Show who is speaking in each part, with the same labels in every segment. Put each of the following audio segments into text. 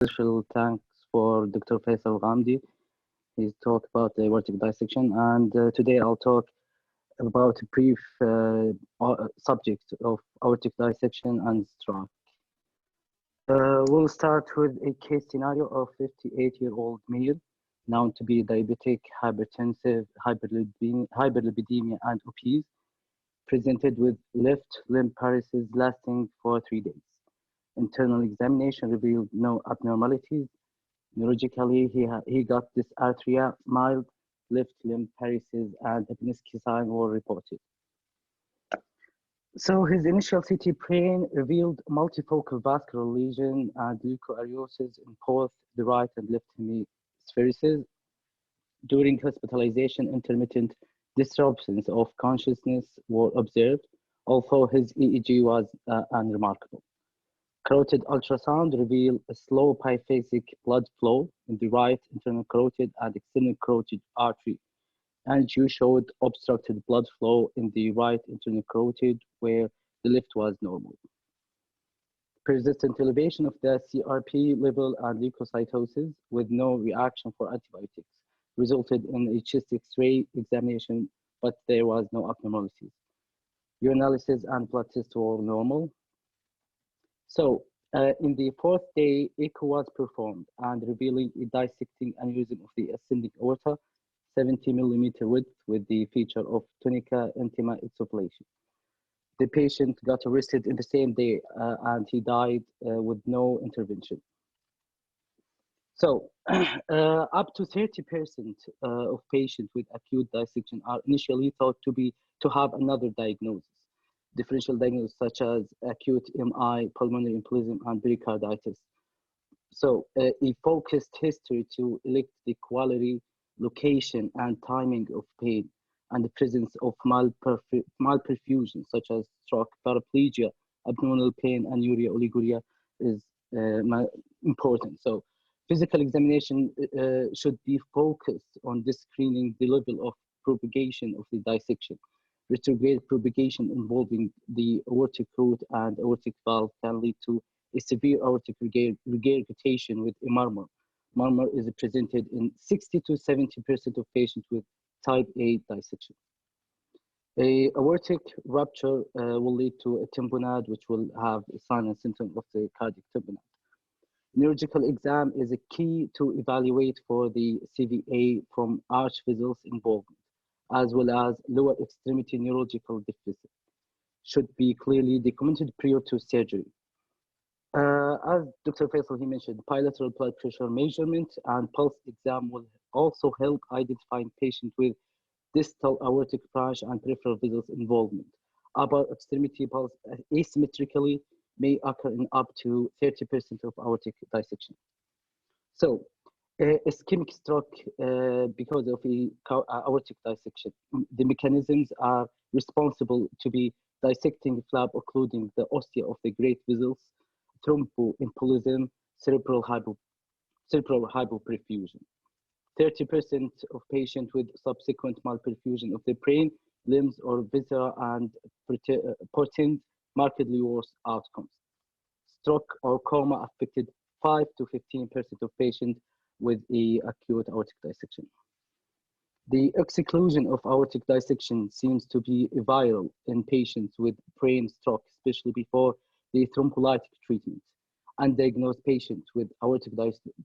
Speaker 1: Special thanks for Dr. Faisal Ghamdi. He's talked about the aortic dissection, and today I'll talk about a brief subject of aortic dissection and stroke. We'll start with a case scenario of 58-year-old male, known to be diabetic, hypertensive, hyperlipidemia, and obese, presented with left limb paralysis lasting for 3 days. Internal examination revealed no abnormalities. Neurologically, he got dysarthria, mild left limb paralysis, and Lipinski sign were reported. So his initial CT brain revealed multifocal vascular lesion and leukoariosis in both the right and left hemispheres. During hospitalization, intermittent disruptions of consciousness were observed, although his EEG was unremarkable. Carotid ultrasound revealed a slow biphasic blood flow in the right internal carotid and external carotid artery. Angio showed obstructed blood flow in the right internal carotid, where the left was normal. Persistent elevation of the CRP level and leukocytosis with no reaction for antibiotics resulted in a chest X-ray examination, but there was no abnormalities. Urinalysis and blood tests were normal. So in the fourth day, echo was performed and revealing a dissecting aneurysm of the ascending aorta, 70 millimeter width with the feature of tunica intima exsufflation. The patient got arrested in the same day and he died with no intervention. So up to 30% of patients with acute dissection are initially thought to have another diagnosis. Differential diagnosis such as acute MI, pulmonary embolism, and pericarditis. So a focused history to elect the quality, location, and timing of pain, and the presence of malperfusion such as stroke, paraplegia, abdominal pain, and urea oliguria is important. So physical examination should be focused on screening the level of propagation of the dissection. Retrograde propagation involving the aortic root and aortic valve can lead to a severe aortic regurgitation with a murmur. Murmur is presented in 60 to 70% of patients with type A dissection. A aortic rupture will lead to a tamponade, which will have a sign and symptom of the cardiac tamponade. Neurological exam is a key to evaluate for the CVA from arch vessels involvement, as well as lower extremity neurological deficit, should be clearly documented prior to surgery. As Dr. Faisal, he mentioned, bilateral blood pressure measurement and pulse exam will also help identifying patients with distal aortic branch and peripheral vessels involvement. Upper extremity pulse asymmetrically may occur in up to 30% of aortic dissection. So, ischemic stroke because of the aortic dissection. The mechanisms are responsible to be dissecting flap occluding the ostia of the great vessels, thromboembolism, cerebral hypoperfusion. 30% of patients with subsequent malperfusion of the brain, limbs, or viscera and portend markedly worse outcomes. Stroke or coma affected 5 to 15% of patients with a acute aortic dissection. The exclusion of aortic dissection seems to be viral in patients with brain stroke, especially before the thrombolytic treatment. Undiagnosed patients with aortic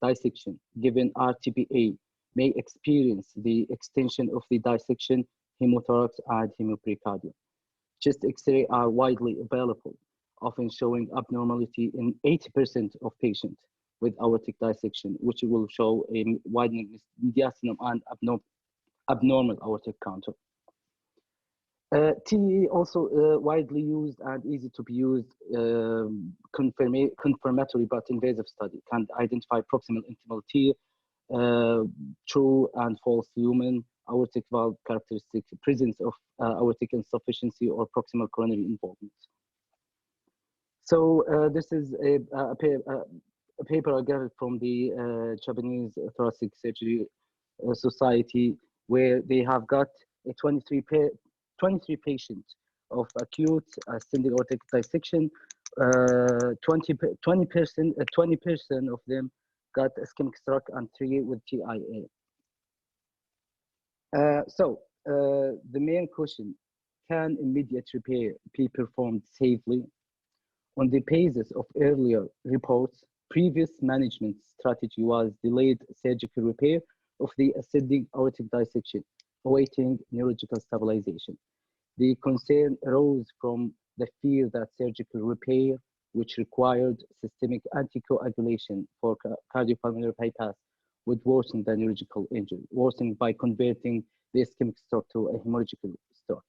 Speaker 1: dissection, given RTPA, may experience the extension of the dissection, hemothorax, and hemopericardium. Chest X-ray are widely available, often showing abnormality in 80% of patients with aortic dissection, which will show a widening mediastinum and abnormal aortic contour. TE also widely used and easy to be used confirmatory but invasive study can identify proximal intimal T, true and false lumen, aortic valve characteristics, presence of aortic insufficiency or proximal coronary involvement. So this is a paper I got from the Japanese Thoracic Surgery Society, where they have got a 23 patients of acute ascending aortic dissection. 20% of them got ischemic stroke, and 3 with TIA. The main question, can immediate repair be performed safely? On the basis of earlier reports, previous management strategy was delayed surgical repair of the ascending aortic dissection, awaiting neurological stabilization. The concern arose from the fear that surgical repair, which required systemic anticoagulation for cardiopulmonary bypass, would worsen the neurological injury, worsening by converting the ischemic stroke to a hemorrhagical stroke.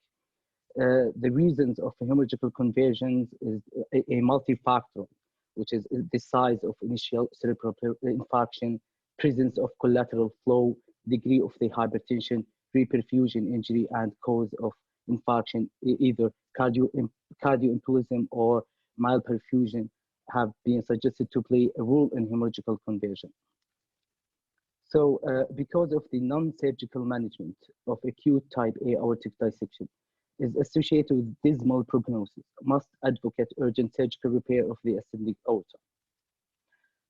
Speaker 1: The reasons of hemorrhagical conversions is a multifactorial, which is the size of initial cerebral infarction, presence of collateral flow, degree of the hypertension, reperfusion injury, and cause of infarction, either cardioembolism or malperfusion, have been suggested to play a role in hemorrhagical conversion. So because of the non-surgical management of acute type A aortic dissection is associated with dismal prognosis, must advocate urgent surgical repair of the ascending aorta.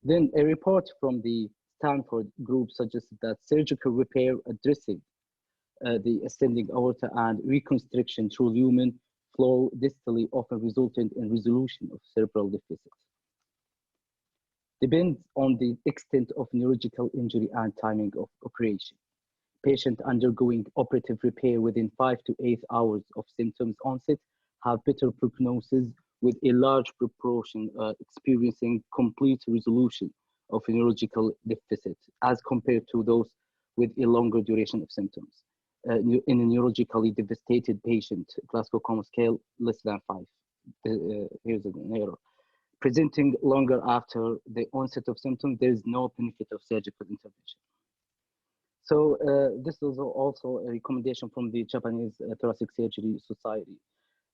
Speaker 1: Then a report from the Stanford group suggested that surgical repair addressing the ascending aorta and reconstruction through lumen flow distally often resulted in resolution of cerebral deficit. Depends on the extent of neurological injury and timing of operation. Patient undergoing operative repair within 5 to 8 hours of symptoms onset have better prognosis, with a large proportion experiencing complete resolution of a neurological deficit as compared to those with a longer duration of symptoms. In a neurologically devastated patient, Glasgow Coma scale less than 5. Here's an error. Presenting longer after the onset of symptoms, there is no benefit of surgical intervention. So this is also a recommendation from the Japanese Thoracic Surgery Society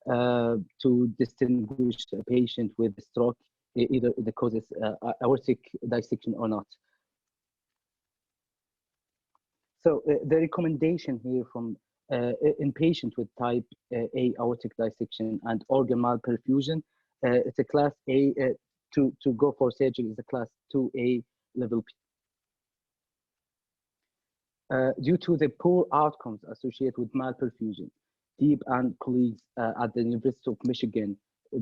Speaker 1: to distinguish a patient with stroke, either the causes aortic dissection or not. So the recommendation here from in patient with type A aortic dissection and organ malperfusion, it's a class A, to go for surgery is a class 2A level P. Due to the poor outcomes associated with malperfusion, Deeb and colleagues at the University of Michigan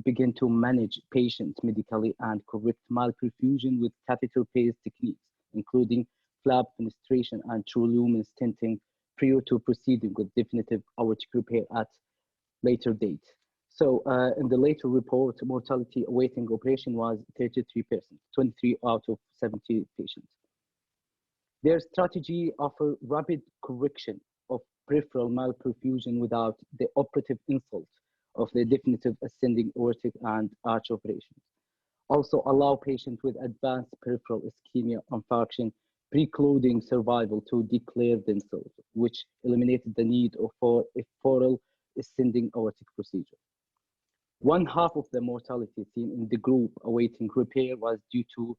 Speaker 1: begin to manage patients medically and correct malperfusion with catheter-based techniques, including flap fenestration and true lumen stenting, prior to proceeding with definitive aortic repair at later date. So in the later report, mortality awaiting operation was 33%, 23 out of 70 patients. Their strategy offered rapid correction of peripheral malperfusion without the operative insult of the definitive ascending aortic and arch operations. Also allow patients with advanced peripheral ischemia infarction precluding survival to declare themselves, which eliminated the need for a foral ascending aortic procedure. One half of the mortality seen in the group awaiting repair was due to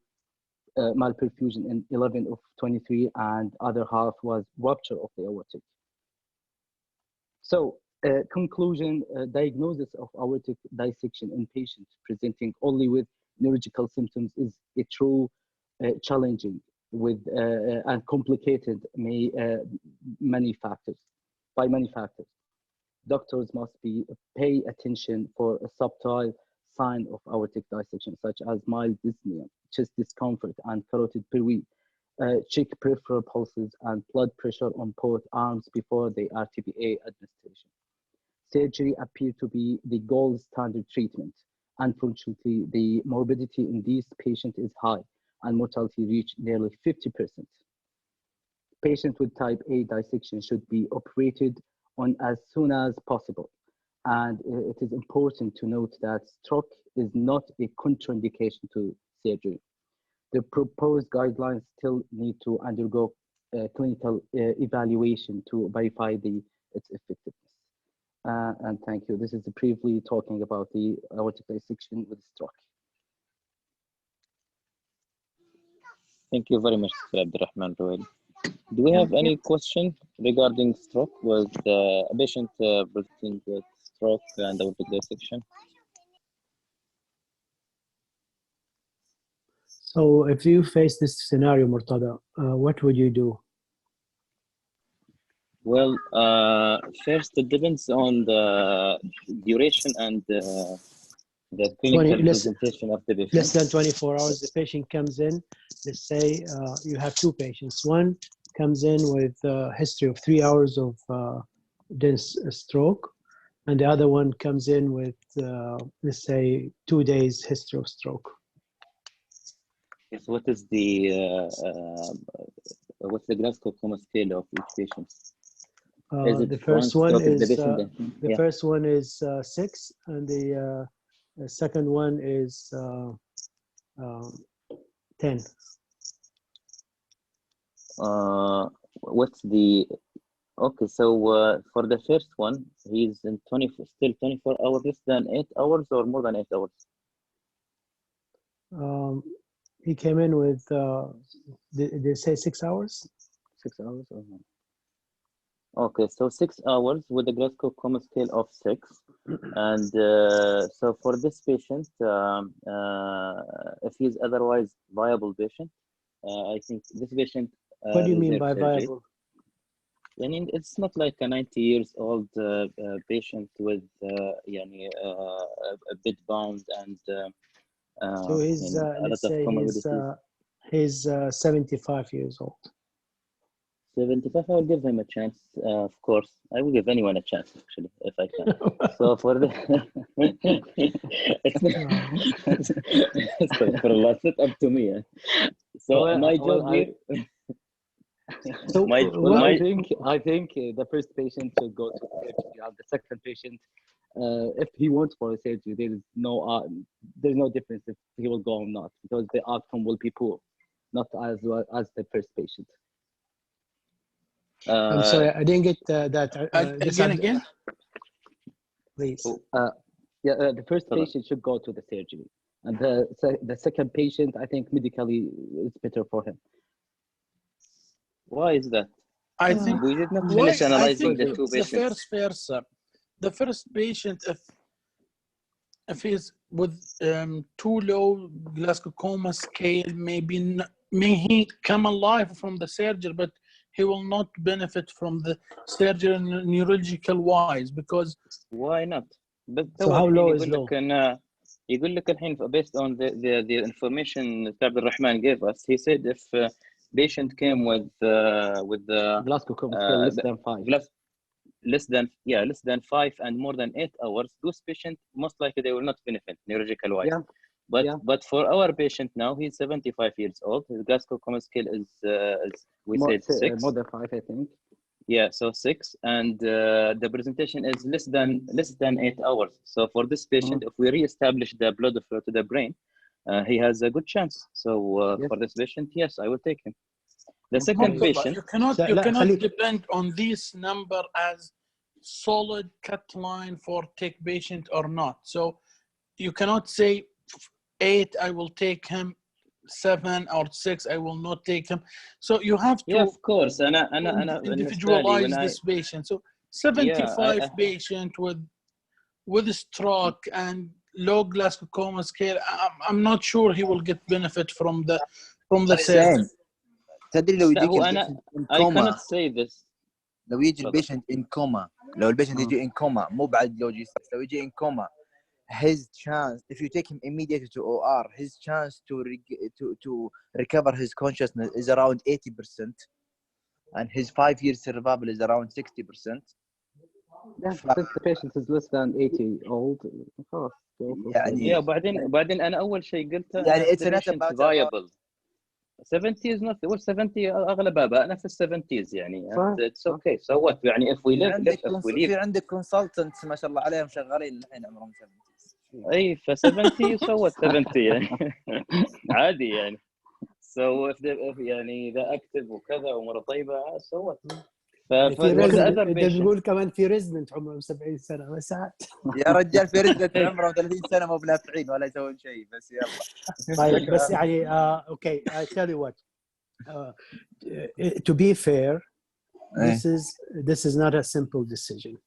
Speaker 1: malperfusion in 11 of 23, and other half was rupture of the aortic. So conclusion, diagnosis of aortic dissection in patients presenting only with neurological symptoms is a true challenging with and complicated many factors. Doctors must pay attention for a subtle sign of aortic dissection, such as mild dyspnea, chest discomfort, and carotid puree. Check peripheral pulses and blood pressure on both arms before the RTPA administration. Surgery appears to be the gold standard treatment. Unfortunately, the morbidity in these patients is high, and mortality reached nearly 50%. Patients with type A dissection should be operated on as soon as possible. And it is important to note that stroke is not a contraindication to surgery. The proposed guidelines still need to undergo clinical evaluation to verify its effectiveness. And thank you. This is briefly talking about the aortic dissection with stroke.
Speaker 2: Thank you very much, Dr. Abdurrahman Rouel. Do we have any question regarding stroke with a patient presenting with stroke and aortic dissection?
Speaker 3: So if you face this scenario, Murtada, what would you do?
Speaker 2: Well, first it depends on the duration and the clinical presentation of the patient.
Speaker 3: Less than 24 hours, the patient comes in. Let's say you have two patients. One comes in with a history of 3 hours of dense stroke, and the other one comes in with, let's say, 2 days history of stroke.
Speaker 2: Yes, what's the Glasgow Coma scale of each patient?
Speaker 3: The first one is 6, and the second one is 10.
Speaker 2: What's the okay? So for the first one, he's in still 24 hours, less than 8 hours, or more than 8 hours.
Speaker 3: He came in with they say 6 hours.
Speaker 2: 6 hours. Okay, so 6 hours with the Glasgow Coma scale of 6, and so for this patient, if he's otherwise viable patient, I think this patient.
Speaker 3: What do you mean by viable?
Speaker 2: I mean, it's not like a 90 years old patient with a bit bound and
Speaker 3: so he's let's say he's 75 years old.
Speaker 2: 75, I will give him a chance, of course. I will give anyone a chance, actually, if I can. So for the... it's not up to me. So my job here...
Speaker 1: I think the first patient should go to surgery, and the second patient, if he wants for a surgery, there's no difference if he will go or not, because the outcome will be poor, not as well as the first patient.
Speaker 3: I'm sorry, I didn't get that.
Speaker 4: Again?
Speaker 3: Please.
Speaker 1: The first patient should go to the surgery, and the second patient, I think medically it's better for him.
Speaker 2: Why is that?
Speaker 4: I think
Speaker 2: we did not finish analyzing the two patients.
Speaker 4: The first patient, if he's with too low Glasgow Coma scale, may he come alive from the surgery, but he will not benefit from the surgery neurological wise, because
Speaker 2: why not? But
Speaker 3: so how low is low?
Speaker 2: يقول لك الحين based on the information that Abdul Rahman gave us, he said if patient came with the
Speaker 1: Glasgow Coma scale less than 5.
Speaker 2: Less than 5 and more than 8 hours, those patients most likely they will not benefit neurological wise. But for our patient now, he's 75 years old. His Glasgow Coma scale is said 6.
Speaker 1: More than 5, I think.
Speaker 2: Yeah, so 6, and the presentation is less than 8 hours. So for this patient, if we re-establish the blood flow to the brain, he has a good chance. So for this patient, yes, I will take him. The second patient,
Speaker 4: you cannot depend on this number as solid cut line for take patient or not. So you cannot say 8 I will take him, 7 or 6 I will not take him. So you have to
Speaker 2: of course, and
Speaker 4: individualize this patient. So 75 patient with a stroke and low Glasgow Coma scale, I'm not sure he will get benefit from the surgery.
Speaker 5: تدري لو يجيك
Speaker 2: I cannot say this.
Speaker 5: لو يجي البيشنت in coma، لو البيشنت يجي in coma مو بعد لو يجي in coma، his chance, if you take him immediately to OR, his chance to recover his consciousness is around 80%, and his 5-year survival is around 60%.
Speaker 1: Since the patient is less than 80 old, خلاص.
Speaker 2: بعدين أنا أول شيء قلته
Speaker 5: يعني it's not about
Speaker 2: viable. 70 is not. 70 أغلب آبائنا في 70s يعني. It's okay. So what? يعني if we live.
Speaker 5: في عندك consultants ما شاء الله عليهم شغالين الحين عمرهم 70.
Speaker 2: أي ف 70 so what 70 يعني عادي يعني. So if يعني إذا active وكذا ومرة طيبة so what.
Speaker 3: تقول كمان في ريزدنت عمرهم 70 سنه بس
Speaker 5: يا رجال في ريزدنت عمرهم 30 سنه مو بنافعين ولا يسوون شيء بس يلا.
Speaker 3: طيب بس يعني okay, I tell you what, to be fair, this is not a simple decision,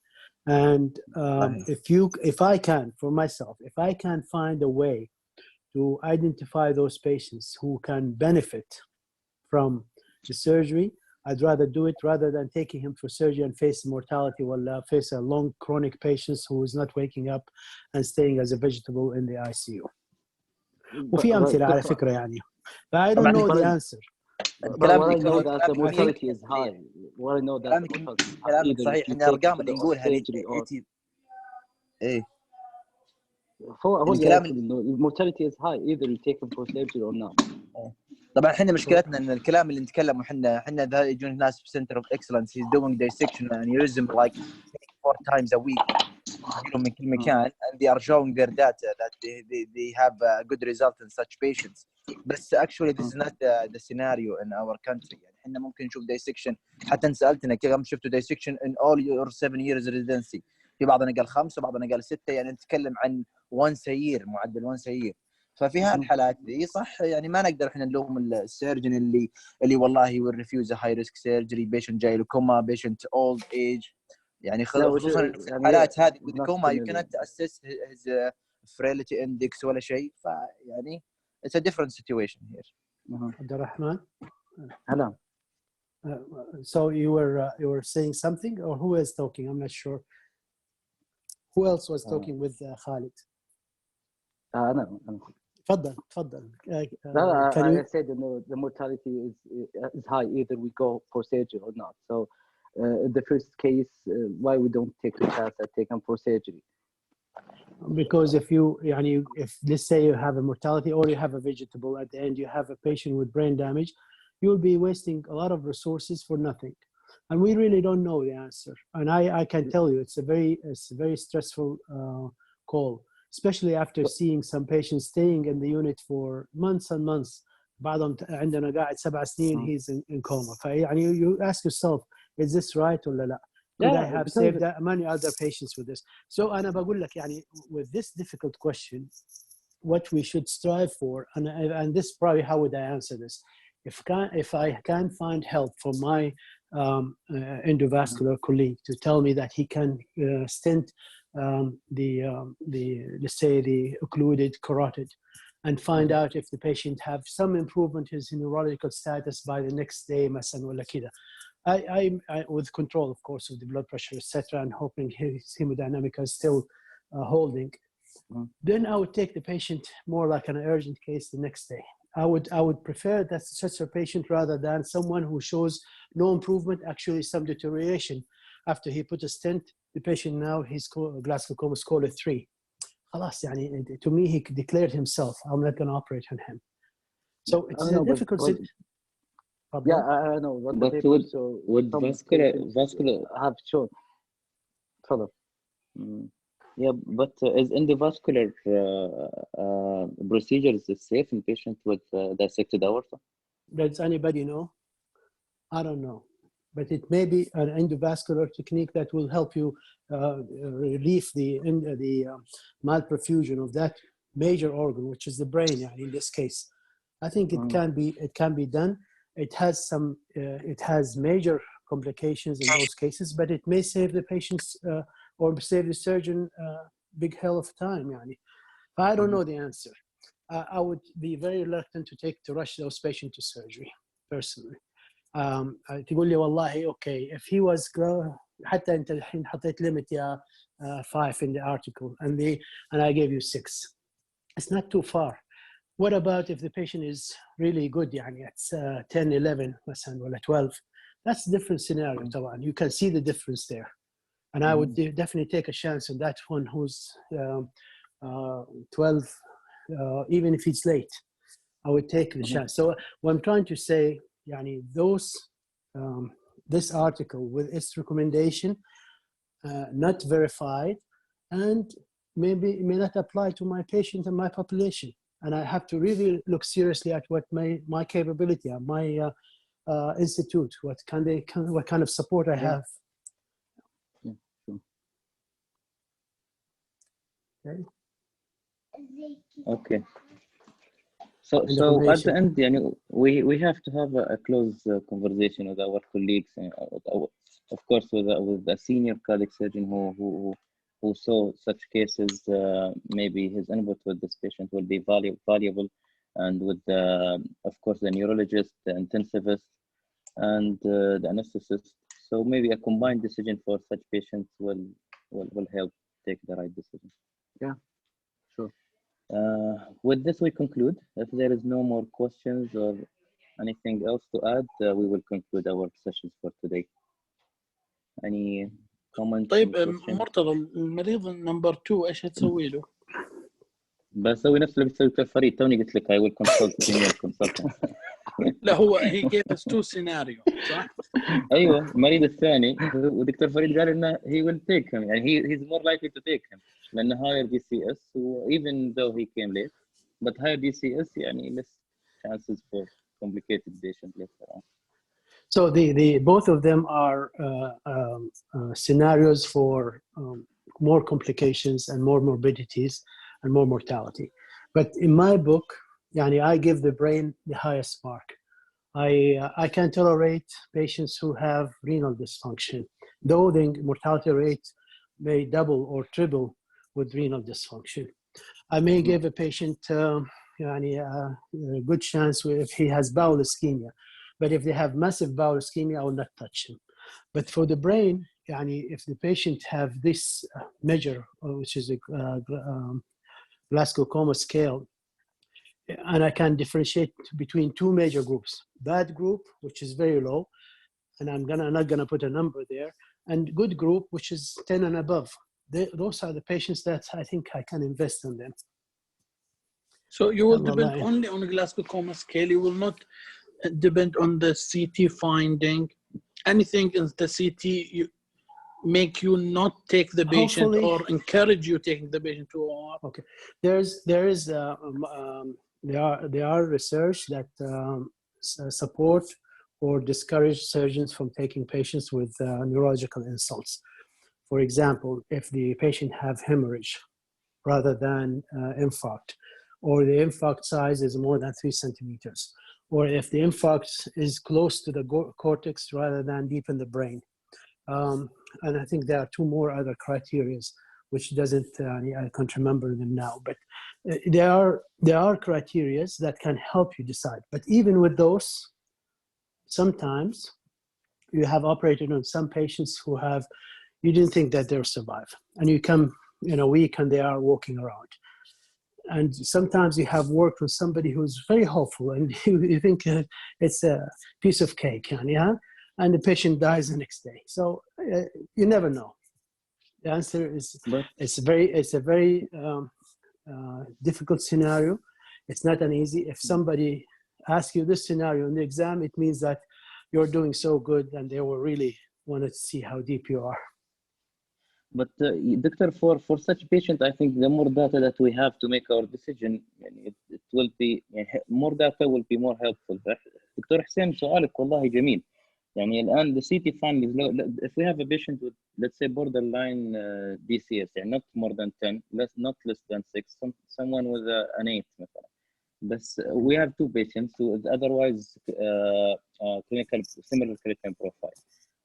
Speaker 3: and if I can for myself, if I can find a way to identify those patients who can benefit from the surgery, I'd rather do it rather than taking him for surgery and face mortality or face a long chronic patient who is not waking up and staying as a vegetable in the ICU. وفي أمثلة على فكرة يعني. But I don't know the answer.
Speaker 1: But what I know that the mortality is high. What I know that the mortality is high.
Speaker 5: كلامك صحيح. إن الأرقام اللي نقولها إيه.
Speaker 1: mortality is high either you take him for surgery or not.
Speaker 5: طبعا احنا مشكلتنا ان الكلام اللي نتكلمه احنا يجون ناس في center of excellence he's doing dissection aneurysm like 4 times a week يجيهم من كل مكان and they are showing their data that they have a good result in such patients بس actually this is not the scenario in our country يعني احنا ممكن نشوف dissection حتى انت سالتنا كم شفتوا dissection in all your 7 years residency في بعضنا قال 5 وبعضنا قال 6 يعني نتكلم عن once a year معدل once a year ففي هالحالات دي صح يعني ما نقدر احنا نلوم السيرجن اللي والله he will refuse a high risk surgery patient جاي له كوما patient old age يعني خصوصا الحالات هذه with coma you cannot assess his frailty index ولا شيء فيعني it's a different situation here.
Speaker 3: عبد الرحمن.
Speaker 1: Hello.
Speaker 3: So you were saying something or who is talking? I'm not sure. Who else was talking with Khalid?
Speaker 1: أنا.
Speaker 3: تفضل.
Speaker 1: I said the mortality is high either we go for surgery or not. So the first case, why we don't take the chance and take them for surgery?
Speaker 3: Because if let's say you have a mortality or you have a vegetable at the end, you have a patient with brain damage, you will be wasting a lot of resources for nothing. And we really don't know the answer. And I can tell you, it's a very stressful call. Especially after seeing some patients staying in the unit for months and months. بعضهم عندنا قاعد 7 سنين he's in coma. فيعني you ask yourself, is this right ولا لا? Could I have saved that many other patients with this? So أنا بقول لك يعني with this difficult question, what we should strive for, and this is probably how would I answer this? If I can find help from my endovascular colleague to tell me that he can stent let's say the occluded carotid and find out if the patient have some improvement in his neurological status by the next day مثلا ولا كده. I with control of course of the blood pressure etc and hoping his hemodynamic is still holding. Then I would take the patient more like an urgent case the next day. I would prefer that such a patient rather than someone who shows no improvement, actually some deterioration. After he put a stent, the patient now, his Glasgow coma score is 3. خلاص يعني, to me, he declared himself, I'm not going to operate on him. So it's a difficult situation.
Speaker 1: Yeah, I know.
Speaker 2: But would vascular
Speaker 1: have shown. Follow.
Speaker 2: Yeah, but is endovascular procedures safe in patients with dissected aorta?
Speaker 3: Does anybody know? I don't know. But it may be an endovascular technique that will help you relieve the malperfusion of that major organ, which is the brain. In this case, I think it can be done. It has major complications in those cases, but it may save the patients or save the surgeon big hell of time. I don't know the answer. I would be very reluctant to rush those patients to surgery personally. تقول لي والله okay if he was حتى انت الحين حطيت limit يا 5 in the article and I gave you 6, it's not too far. What about if the patient is really good يعني it's 10 11 مثلا ولا 12, that's a different scenario طبعا. You can see the difference there, and I would definitely take a chance on that one who's 12 even if it's late. I would take the chance. So what I'm trying to say, يعني this article with its recommendation not verified and maybe it may not apply to my patient and my population, and I have to really look seriously at what my capability and my institute, what kind of support I have.
Speaker 2: Okay. So at the end, we have to have a close conversation with our colleagues, of course, with a senior cardiac surgeon who who saw such cases, maybe his input with this patient will be valuable, and with of course the neurologist, the intensivist, and the anesthetist. So maybe a combined decision for such patients will help take the right decision.
Speaker 1: Yeah, sure.
Speaker 2: With this, we conclude. If there is no more questions or anything else to add, we will conclude our sessions for today. Any comments?
Speaker 4: طيب مرتضى المريض نمبر 2 ايش هتسوي له؟
Speaker 2: بسوي نفس اللي بتسوي دكتور فريد. توني قلت لك I will consult senior consultant.
Speaker 4: لا هو he gave us 2 scenarios صح؟
Speaker 2: ايوه المريض الثاني ودكتور فريد قال انه he will take him، يعني he's more likely to take him لانه higher DCS even though he came late, but higher DCS يعني less chances for complicated patient later on.
Speaker 3: So the both of them are scenarios for more complications and more morbidities and more mortality. But in my book, I give the brain the highest mark. I can tolerate patients who have renal dysfunction, though the mortality rate may double or triple with renal dysfunction. I may give a patient a good chance if he has bowel ischemia. But if they have massive bowel ischemia, I will not touch him. But for the brain, if the patient have this measure, which is a Glasgow Coma scale, and I can differentiate between 2 major groups: bad group, which is very low, and I'm not gonna put a number there, and good group, which is 10 and above. Those are the patients that I think I can invest in them.
Speaker 4: So you will depend only on a Glasgow Coma scale. You will not depend on the CT finding. Anything in the CT make you not take the patient or encourage you taking the patient to OR?
Speaker 3: Okay, there are research that support or discourage surgeons from taking patients with neurological insults. For example, if the patient have hemorrhage rather than infarct, or the infarct size is more than 3 centimeters, or if the infarct is close to the cortex rather than deep in the brain. And I think there are 2 more other criteria, which doesn't, I can't remember them now, but there are criteria that can help you decide. But even with those, sometimes you have operated on some patients who you didn't think that they'll survive. And you come in a week and they are walking around. And sometimes you have worked with somebody who's very hopeful and you think it's a piece of cake, and the patient dies the next day. So you never know. The answer is it's a very difficult scenario. It's not an easy. If somebody asks you this scenario in the exam, it means that you're doing so good and they will really want to see how deep you are.
Speaker 2: But doctor, for such patient, I think the more data that we have to make our decision, it will be more data will be more helpful. دكتور حسين سؤالك والله جميل. يعني الآن the CT findings, if we have a patient with, let's say, borderline DCS, يعني not more than 10, not less than 6, someone with an 8 مثلا. But we have 2 patients who is otherwise similar clinical profile.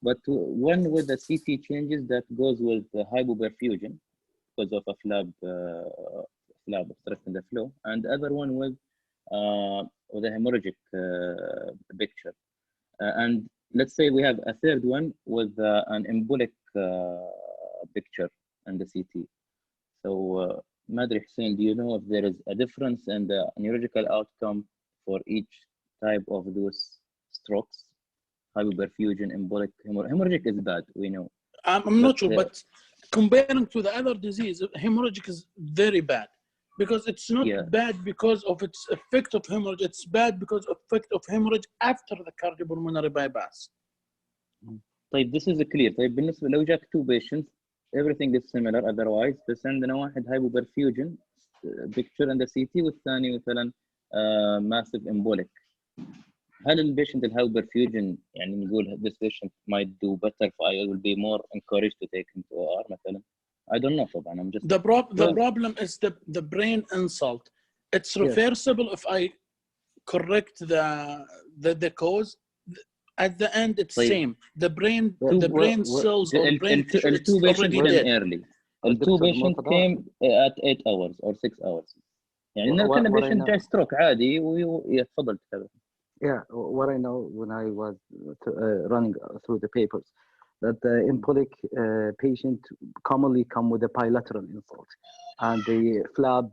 Speaker 2: But one with the CT changes that goes with the hypoperfusion because of a flap obstructing the flow, and the other one with a hemorrhagic picture. And let's say we have a third one with an embolic picture in the CT. So, Madri Hussein, do you know if there is a difference in the neurological outcome for each type of those strokes? Hypoperfusion, embolic, hemorrhagic is bad, we know.
Speaker 4: I'm not sure, but comparing to the other disease, hemorrhagic is very bad because it's not bad because of its effect of hemorrhage. It's bad because of effect of hemorrhage after the cardiopulmonary bypass.
Speaker 2: طيب this is clear. طيب بالنسبة لو جاك 2 patients, everything is similar otherwise، بس عندنا واحد hypoperfusion picture in the CT والثاني مثلا massive embolic. هل البيشنت الهايبرفيوجن يعني نقول this patient might do better if I will be more encouraged to take him to OR مثلا؟ I don't know طبعا. I'm just
Speaker 4: the problem is the brain insult. It's reversible if I correct the cause. At the end, it's same. The brain cells or brain tissue, it's already dead.
Speaker 2: Early. التو patient came at 8 hours or 6 hours. يعني إنه كنا patient جاي stroke عادي ويتفضل تتابع.
Speaker 1: Yeah, what I know when I was running through the papers, that the embolic patient commonly come with a bilateral insult, and the flab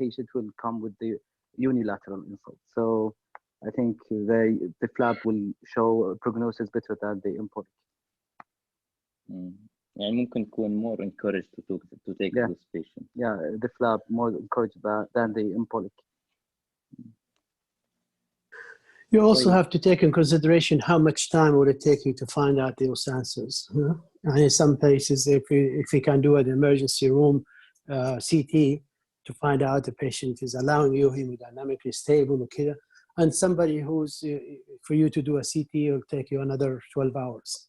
Speaker 1: patient will come with the unilateral insult. So I think the flab will show prognosis better than the embolic.
Speaker 2: يعني ممكن يكون more encouraged to take this patient.
Speaker 1: Yeah, the flab more encouraged than the embolic.
Speaker 3: You also have to take in consideration how much time will it take you to find out those answers. And in some places, if you can do an emergency room CT to find out the patient is allowing you hemodynamically stable, okay, and somebody who's for you to do a CT will take you another 12 hours.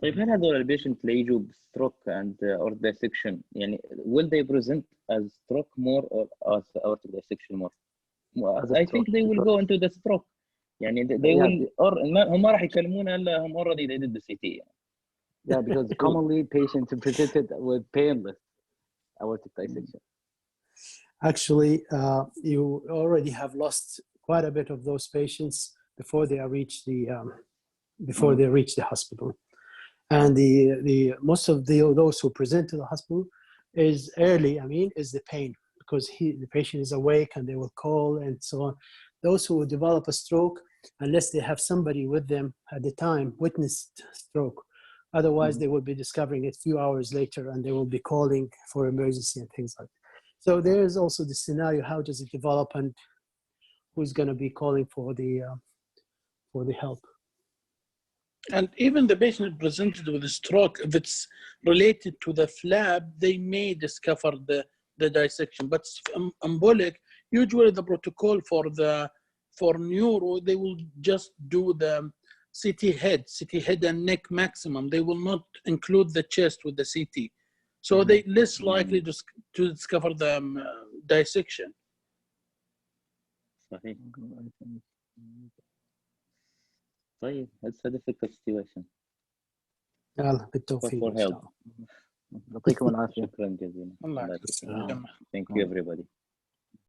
Speaker 2: طيب هل هذول البيشنت اللي يجوا stroke and or dissection يعني will they present as stroke more or as aortic dissection more? I think they will go into the stroke. يعني they will or هم ما راح يكلمونا الا هم already they did the CT.
Speaker 1: Yeah, because commonly patients presented with painless aortic dissection.
Speaker 3: Actually, you already have lost quite a bit of those patients before they reach the hospital. And the most of those who present to the hospital is early. I mean, is the pain, because the patient is awake and they will call and so on. Those who develop a stroke, unless they have somebody with them at the time witnessed stroke, otherwise they will be discovering it a few hours later and they will be calling for emergency and things like that. So there is also the scenario: how does it develop, and who's going to be calling for the help.
Speaker 4: And even the patient presented with a stroke, if it's related to the flab, they may discover the dissection. But embolic, usually the protocol for neuro, they will just do the CT head and neck maximum. They will not include the chest with the CT. So they less likely to discover the dissection.
Speaker 2: صحيح. طيب it's a difficult situation.
Speaker 3: يلا بالتوفيق
Speaker 2: for help.
Speaker 1: يعطيكم العافية.
Speaker 2: شكرا جزيلا.
Speaker 4: الله يعافيك.
Speaker 2: Thank you everybody.